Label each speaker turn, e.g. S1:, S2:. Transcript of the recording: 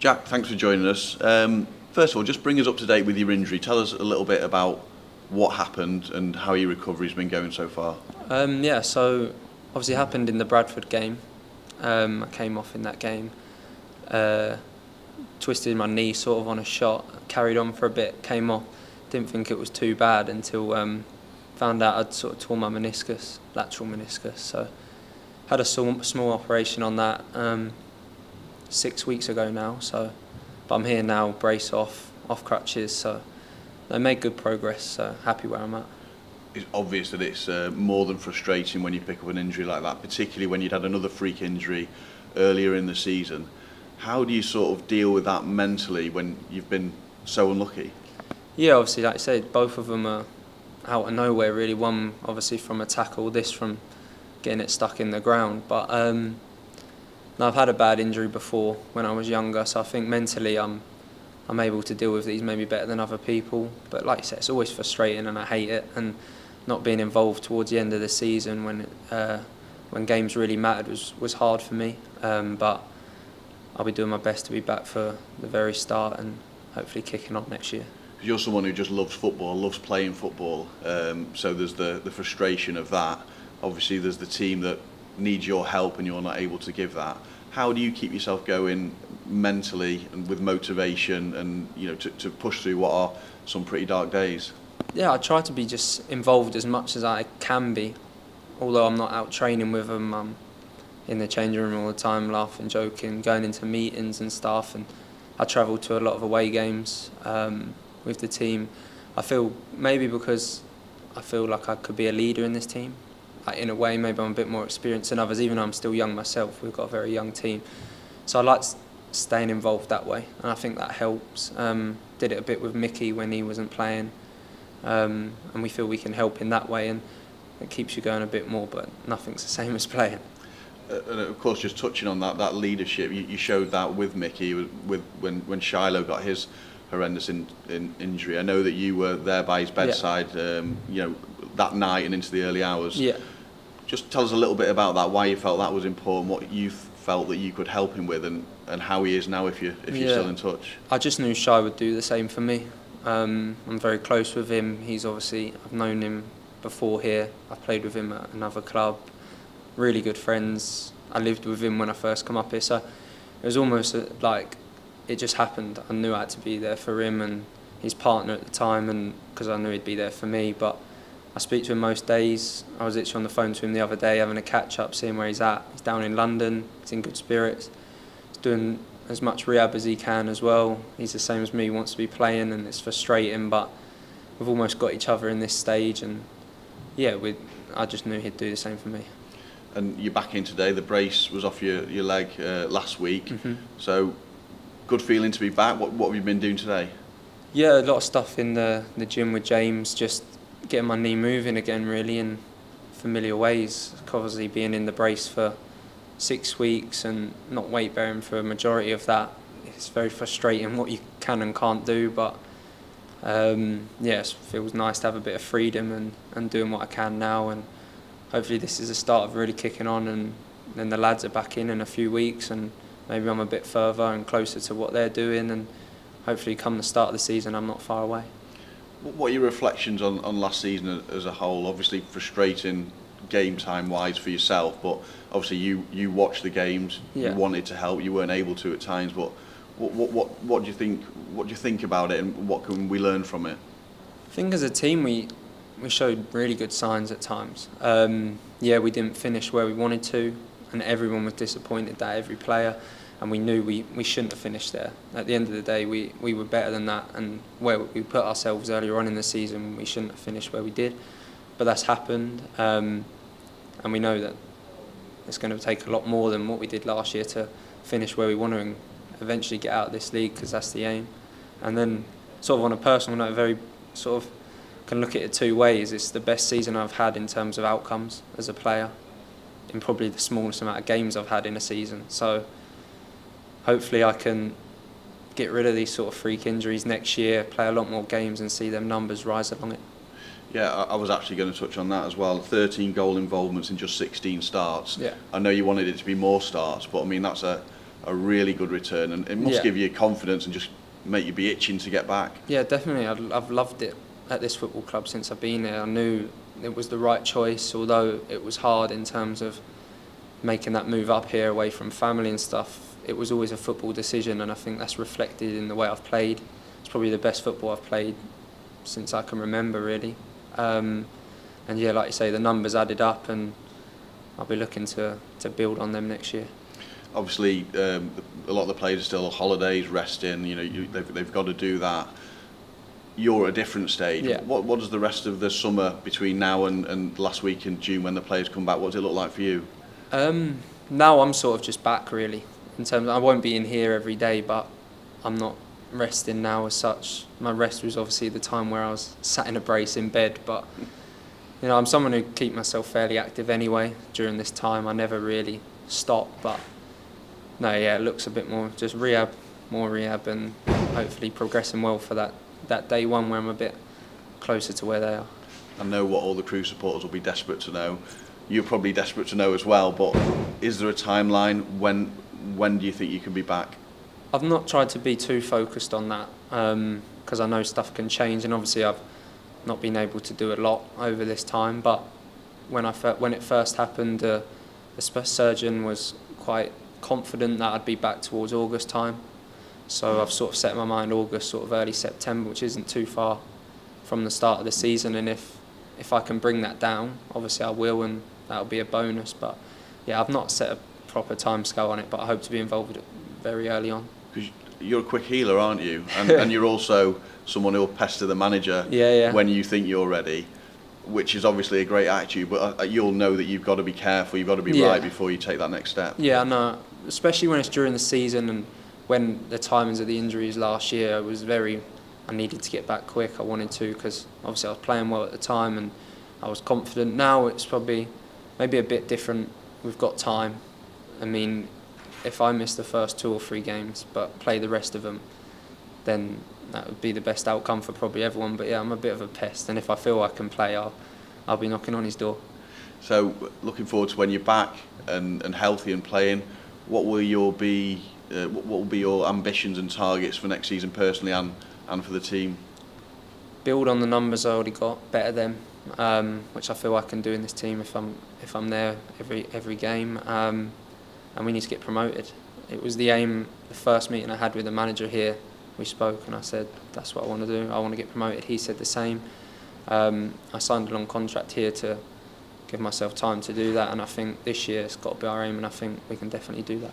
S1: Jack, thanks for joining us. First of all, just bring us up to date with your injury. Tell us a little bit about what happened and how your recovery's been going so far.
S2: So obviously it happened in the Bradford game. I came off in that game, twisted my knee sort of on a shot, carried on for a bit, came off. Didn't think it was too bad until found out I'd sort of torn my meniscus, lateral meniscus. So had a small operation on that 6 weeks ago now. But I'm here now, brace off crutches. So I made good progress. So happy where I'm at.
S1: It's obvious that it's more than frustrating when you pick up an injury like that, particularly when you'd had another freak injury earlier in the season. How do you sort of deal with that mentally when you've been so unlucky?
S2: Yeah, obviously, like I said, both of them are out of nowhere, really. One, obviously, from a tackle, this from getting it stuck in the ground. But I've had a bad injury before when I was younger, so I think mentally I'm able to deal with these maybe better than other people. But like you said, it's always frustrating and I hate it. And not being involved towards the end of the season when games really mattered was hard for me. But I'll be doing my best to be back for the very start and hopefully kicking on next year.
S1: You're someone who just loves football, loves playing football, so there's the frustration of that. Obviously there's the team that needs your help and you're not able to give that. How do you keep yourself going mentally and with motivation and to push through what are some pretty dark days?
S2: Yeah, I try to be just involved as much as I can be. Although I'm not out training with them, I'm in the changing room all the time, laughing, joking, going into meetings and stuff. And I travel to a lot of away games with the team. I feel maybe because I feel like I could be a leader in this team. Like in a way, maybe I'm a bit more experienced than others, even though I'm still young myself. We've got a very young team. So I like staying involved that way, and I think that helps. Did it a bit with Mickey when he wasn't playing, and we feel we can help in that way, and it keeps you going a bit more, but nothing's the same as playing.
S1: And of course, just touching on that leadership, you showed that with Mickey when Shiloh got his horrendous injury. I know that you were there by his bedside, that night and into the early hours.
S2: Yeah.
S1: Just tell us a little bit about that, why you felt that was important, what you felt that you could help him with, and how he is now if you're still in touch.
S2: I just knew Shy would do the same for me. I'm very close with him. I've known him before here. I've played with him at another club. Really good friends. I lived with him when I first come up here, so it was almost like it just happened. I knew I had to be there for him and his partner at the time, and because I knew he'd be there for me. But I speak to him most days. I was literally on the phone to him the other day having a catch up, seeing where he's at. He's down in London. He's in good spirits. He's doing as much rehab as he can as well. He's the same as me. He wants to be playing, and it's frustrating, but we've almost got each other in this stage. And yeah, I just knew he'd do the same for me.
S1: And you're back in today. The brace was off your leg last week. Mm-hmm. So good feeling to be back. What have you been doing today?
S2: Yeah, a lot of stuff in the gym with James, just getting my knee moving again, really, in familiar ways. Obviously, being in the brace for 6 weeks and not weight bearing for a majority of that, it's very frustrating what you can and can't do. But it feels nice to have a bit of freedom and doing what I can now. And hopefully, this is the start of really kicking on. And then the lads are back in a few weeks, and maybe I'm a bit further and closer to what they're doing. And hopefully, come the start of the season, I'm not far away.
S1: What are your reflections on last season as a whole? Obviously frustrating game time wise for yourself, but obviously you watched the games. Yeah. You wanted to help, you weren't able to at times. But what do you think? What do you think about it, and what can we learn from it?
S2: I think as a team we showed really good signs at times. We didn't finish where we wanted to, and everyone was disappointed, that every player. And we knew we shouldn't have finished there. At the end of the day, we were better than that, and where we put ourselves earlier on in the season, we shouldn't have finished where we did. But that's happened, and we know that it's going to take a lot more than what we did last year to finish where we want to and eventually get out of this league, because that's the aim. And then, sort of on a personal note, very sort of can look at it two ways. It's the best season I've had in terms of outcomes as a player, in probably the smallest amount of games I've had in a season. So hopefully I can get rid of these sort of freak injuries next year, play a lot more games and see them numbers rise along it.
S1: Yeah, I was actually going to touch on that as well. 13 goal involvements in just 16 starts.
S2: Yeah.
S1: I know you wanted it to be more starts, but I mean that's a a really good return, and it must give you confidence and just make you be itching to get back.
S2: Yeah, definitely. I've loved it at this football club since I've been there. I knew it was the right choice, although it was hard in terms of making that move up here away from family and stuff. It was always a football decision, and I think that's reflected in the way I've played. It's probably the best football I've played since I can remember, really. And yeah, like you say, the numbers added up, and I'll be looking to build on them next year.
S1: Obviously, a lot of the players are still on holidays, resting. They've got to do that. You're at a different stage.
S2: Yeah.
S1: What does the rest of the summer between now and last week in June, when the players come back, what does it look like for you?
S2: Now I'm sort of just back, really. In terms of, I won't be in here every day, but I'm not resting now as such. My rest was obviously the time where I was sat in a brace in bed, but I'm someone who keep myself fairly active anyway during this time. I never really stop, but no, yeah, it looks a bit more just more rehab, and hopefully progressing well for that day one where I'm a bit closer to where they are.
S1: I know what all the Crew supporters will be desperate to know. You're probably desperate to know as well, but is there a timeline? When do you think you can be back?
S2: I've not tried to be too focused on that, because I know stuff can change, and obviously I've not been able to do a lot over this time. But when it first happened, the surgeon was quite confident that I'd be back towards August time. So I've sort of set my mind August, sort of early September, which isn't too far from the start of the season. And if I can bring that down, obviously I will, and that'll be a bonus. But yeah, I've not set a proper timescale on it, but I hope to be involved very early on.
S1: Because you're a quick healer, aren't you? And you're also someone who'll pester the manager when you think you're ready, which is obviously a great attitude, but you'll know that you've got to be careful, you've got to be right before you take that next step.
S2: Yeah, I know, especially when it's during the season, and when the timings of the injuries last year, I needed to get back quick. I wanted to, because obviously I was playing well at the time and I was confident. Now it's probably maybe a bit different. We've got time. I mean, if I miss the first 2 or 3 games but play the rest of them, then that would be the best outcome for probably everyone. But yeah, I'm a bit of a pest, and if I feel I can play, I'll be knocking on his door.
S1: So looking forward to when you're back and healthy and playing. What will be your ambitions and targets for next season personally and for the team?
S2: Build on the numbers I already got, better them, which I feel I can do in this team if I'm there every game. And we need to get promoted. It was the aim. The first meeting I had with the manager here, we spoke, and I said that's what I want to do. I want to get promoted. He said the same. I signed a long contract here to give myself time to do that, and I think this year it's got to be our aim, and I think we can definitely do that.